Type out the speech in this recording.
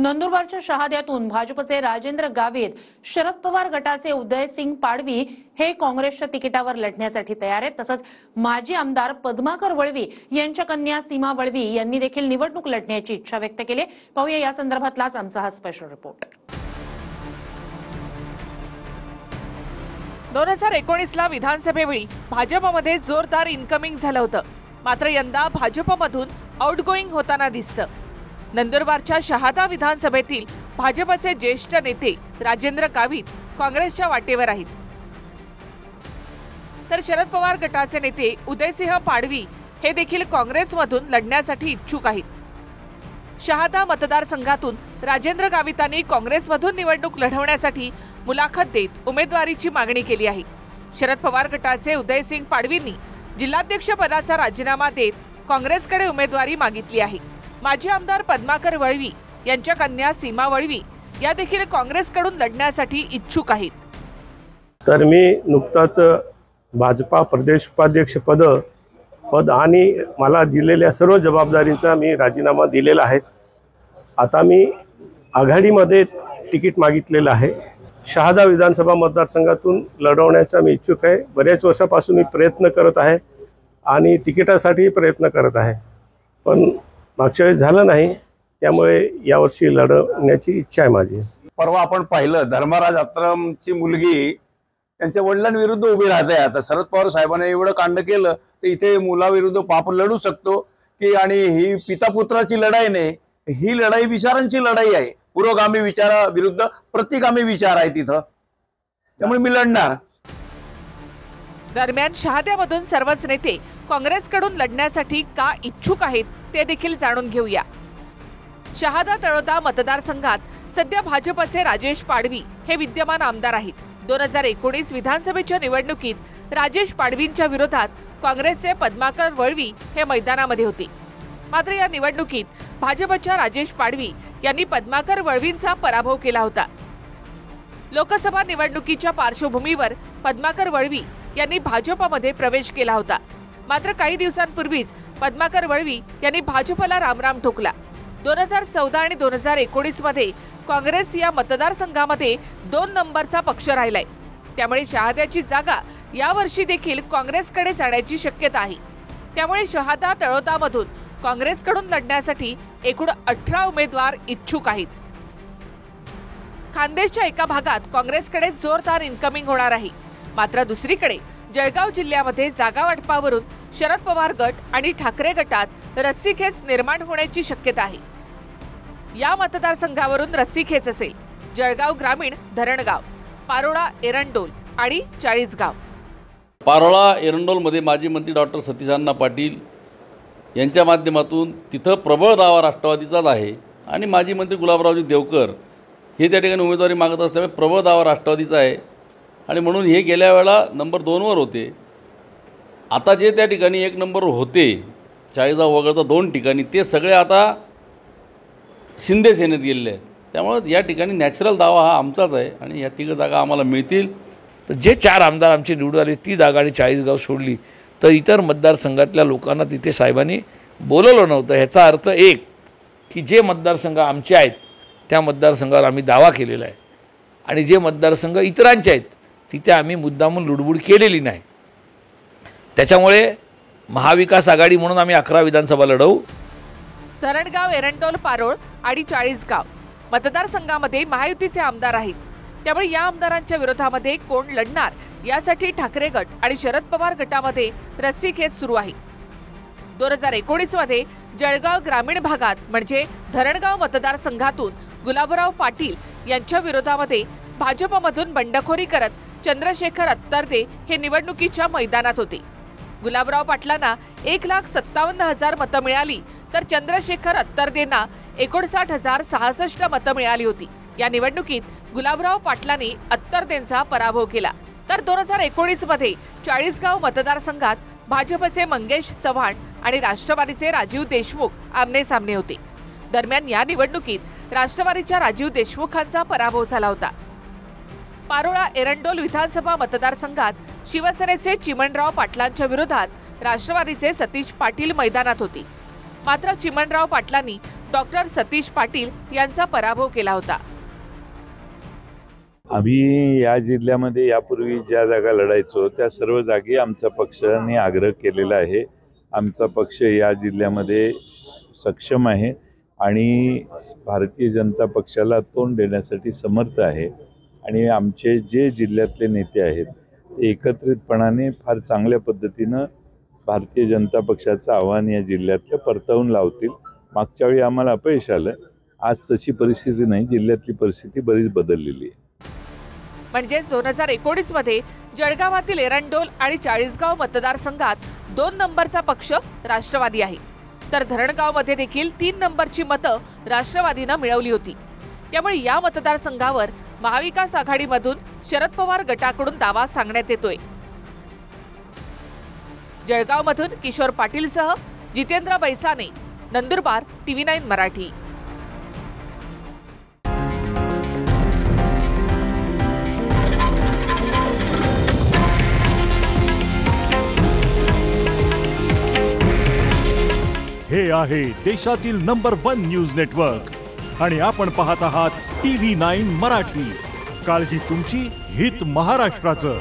नंदुरबारच्या शहाद्यातून भाजपचे राजेंद्र गावित, शरद पवार गटाचे उदयसिंग पाडवी हे काँग्रेसच्या तिकिटावर लढण्यासाठी तयार आहेत। तसंच माजी आमदार पद्माकर वळवी यांच्या कन्या सीमा वळवी यांनी देखील निवडणूक लढण्याची इच्छा व्यक्त केली। पाहूया या संदर्भातलाच आमचा हा स्पेशल रिपोर्ट। 2019 ला विधानसभेवेळी भाजपमध्ये जोरदार इनकमिंग झालं होतं, मात्र यंदा भाजपमधून आउटगोइंग होताना दिसतं। नंदुरबारच्या शहादा विधानसभेतील भाजपचे ज्येष्ठ नेते राजेंद्र गावित काँग्रेसच्या वाटेवर आहेत, तर शरद पवार गटाचे नेते उदयसिंह पाडवी हे देखील काँग्रेसमधून लढण्यासाठी इच्छुक आहेत। शहादा मतदारसंघातून राजेंद्र गावितांनी काँग्रेसमधून निवडणूक लढवण्यासाठी मुलाखत देत उमेदवारीची मागणी केली आहे। शरद पवार गटाचे उदयसिंग पाडवींनी जिल्हाध्यक्ष पदाचा राजीनामा देत काँग्रेसकडे उमेदवारी मागितली आहे। माजी आमदार पद्माकर वळवी यांच्या कन्या सीमा वळवी या देखील काँग्रेसकडून लढण्यासाठी इच्छुक आहेत। तर मी नुकताच भाजपा प्रदेश उपाध्यक्ष पद आणि मला दिलेल्या सर्व जबाबदारींचा मी राजीनामा दिलेला आहे। आता मी आघाडीमध्ये तिकीट मागितलेलं आहे। शहादा विधानसभा मतदारसंघातून लढवण्याचा मी इच्छुक आहे। बरेच वर्षापासून मी प्रयत्न करत आहे आणि तिकिटासाठी प्रयत्न करत आहे, पण मागच्या वेळेस झालं नाही, त्यामुळे यावर्षी लढवण्याची इच्छा आहे माझी। परवा आपण पाहिलं धर्मराज आत्रमची मुलगी त्यांच्या वडिलांविरुद्ध उभी राहायचं आहे। आता शरद पवार साहेबांनी एवढं कांड केलं तर इथे मुलाविरुद्ध पाप लढू शकतो की, आणि ही पिता पुत्राची लढाई नाही, ही लढाई विचारांची लढाई आहे। पुरोगामी विचाराविरुद्ध प्रतिगामी विचार आहे तिथं, त्यामुळे मी लढणार। दरम्यान शहाद्यामधून सर्वच नेते काँग्रेसकडून लढण्यासाठी का इच्छुक आहेत ते देखील जाणून घेऊया। शहादा तळोदा मतदारसंघात सध्या भाजपचे राजेश पाडवी हे विद्यमान आमदार आहेत। 2019 विधानसभेच्या निवडणुकीत राजेश पाडवींच्या विरोधात काँग्रेसचे पद्माकर वळवी हे मैदानामध्ये होते, मात्र या निवडणुकीत भाजपच्या राजेश पाडवी यांनी पद्माकर वळवींचा पराभव केला होता। लोकसभा निवडणुकीच्या पार्श्वभूमीवर पद्माकर वळवी यांनी भाजपमध्ये प्रवेश केला होता, मात्र काही दिवसांपूर्वीच पद्माकर वळवी यांनी भाजपला रामराम ठोकला। 2014 आणि 2019 मध्ये काँग्रेस या मतदारसंघामध्ये 2 नंबरचा पक्ष राहिलाय, त्यामुळे शहाद्याची जागा यावर्षी देखील काँग्रेसकडे जाण्याची शक्यता आहे। त्यामुळे शहादा तळोदामधून काँग्रेसकडून लढण्यासाठी एकूण 18 उमेदवार इच्छुक आहेत। खानदेशच्या एका भागात काँग्रेसकडे जोरदार इनकमिंग होणार आहे, मात्र दुसरीकडे जळगाव जिल्ह्यामध्ये जागा वाटपावरून शरद पवार गट आणि ठाकरे गटात रस्सीखेच निर्माण होण्याची शक्यता आहे। या मतदारसंघावरून रस्सीखेच असेल जळगाव ग्रामीण, धरणगाव, पारोळा, एरंडोल आणि चाळीसगाव। पारोळा एरंडोलमध्ये माजी मंत्री डॉक्टर सतीश पाटील यांच्या माध्यमातून तिथं प्रबळ दावा राष्ट्रवादीचाच आहे आणि माजी मंत्री गुलाबरावजी देवकर हे त्या ठिकाणी उमेदवारी मागत असल्यामुळे प्रबळ दावा राष्ट्रवादीचा आहे आणि म्हणून हे गेल्या वेळेला नंबर 2 वर होते। आता जे त्या ठिकाणी 1 नंबर होते चाळीसगाव वगळता 2 ठिकाणी, ते सगळे आता शिंदे सेनेत गेलेले आहेत। त्यामुळे या ठिकाणी नॅचरल दावा हा आमचाच आहे आणि या 3 जागा आम्हाला मिळतील। तर जे 4 आमदार आमचे निवडून आले ती जागा आणि चाळीसगाव सोडली तर इतर मतदारसंघातल्या लोकांना तिथे साहेबांनी बोलवलं नव्हतं। ह्याचा अर्थ एक की जे मतदारसंघ आमचे आहेत त्या मतदारसंघावर आम्ही दावा केलेला आहे आणि जे मतदारसंघ इतरांचे आहेत तिथे आम्ही मुद्दामून लुडबुड केलेली नाही। त्याच्यामुळे महाविकास आघाडी म्हणून आम्ही 11 विधानसभा लढवू। धरणगाव, एरंडोल, पारोळ आणि चाळीसगाव मतदारसंघामध्ये महायुतीचे आमदार आहेत, त्यामुळे या आमदारांच्या विरोधामध्ये कोण लढणार यासाठी ठाकरे गट आणि शरद पवार गटामध्ये रस्सीखेच सुरू आहे। 2019 मध्ये जळगाव ग्रामीण भागात म्हणजे धरणगाव मतदारसंघातून गुलाबराव पाटील यांच्या विरोधामध्ये भाजपमधून बंडखोरी करत चंद्रशेखर अत्तरदे हे निवडणुकीच्या मैदानात होते। गुलाबराव पाटलांना 1,57,000 मतं मिळाली तर चंद्रशेखर अत्तरदेंना 59,066 मतं मिळाली होती। या निवडणुकीत गुलाबराव पाटलांनी अत्तरदेंचा पराभव केला। तर 2019 मध्ये चाळीसगाव मतदारसंघात भाजपचे मंगेश चव्हाण आणि राष्ट्रवादीचे राजीव देशमुख आमने सामने होते। दरम्यान या निवडणुकीत राष्ट्रवादीच्या राजीव देशमुखांचा पराभव झाला होता। पारोळा एरंडोल विधानसभा मतदारसंघात शिवसेनेचे चिमणराव पाटलांच्या विरोधात राष्ट्रवादीचे सतीश पाटील मैदानात होते, मात्र चिमणराव पाटलांनी डॉक्टर सतीश पाटील यांचा पराभव केला होता. आम्ही या जिल्ह्यामध्ये यापूर्वी ज्या जागा लढायचो त्या सर्व जागी आमचा पक्षाने आग्रह केलेला आहे. आमचा पक्ष या जिल्ह्यामध्ये सक्षम आहे आणि भारतीय जनता पक्षाला तोंड देण्यासाठी समर्थ आहे. आणि आमचे जे जिल्ह्यातले नेते आहेत ते एकत्रितपणाने फार चांगल्या पद्धतीनं भारतीय जनता पक्षाचं आव्हान या जिल्ह्यातलं परतवून लावतील. मागच्या वेळी आम्हाला अपयश आलं, आज तशी परिस्थिती नाही. जिल्ह्यातली परिस्थिती बरीच बदललेली आहे. म्हणजेच 2019 मध्ये जळगावातील एरंडोल आणि चाळीसगाव मतदारसंघात 2 नंबरचा पक्ष राष्ट्रवादी आहे, तर धरणगावमध्ये देखील 3 नंबरची मतं राष्ट्रवादीनं मिळवली होती. त्यामुळे या मतदारसंघावर महाविकास आघाडीमधून शरद पवार गटाकडून दावा सांगण्यात येतोय. जळगावमधून किशोर पाटीलसह जितेंद्र बैसाने, नंदुरबार, TV9 मराठी. हे आहे देशातील नंबर 1 न्यूज नेटवर्क आणि आपण पाहत आहात TV9 मराठी. काळजी तुमची, हित महाराष्ट्राचं.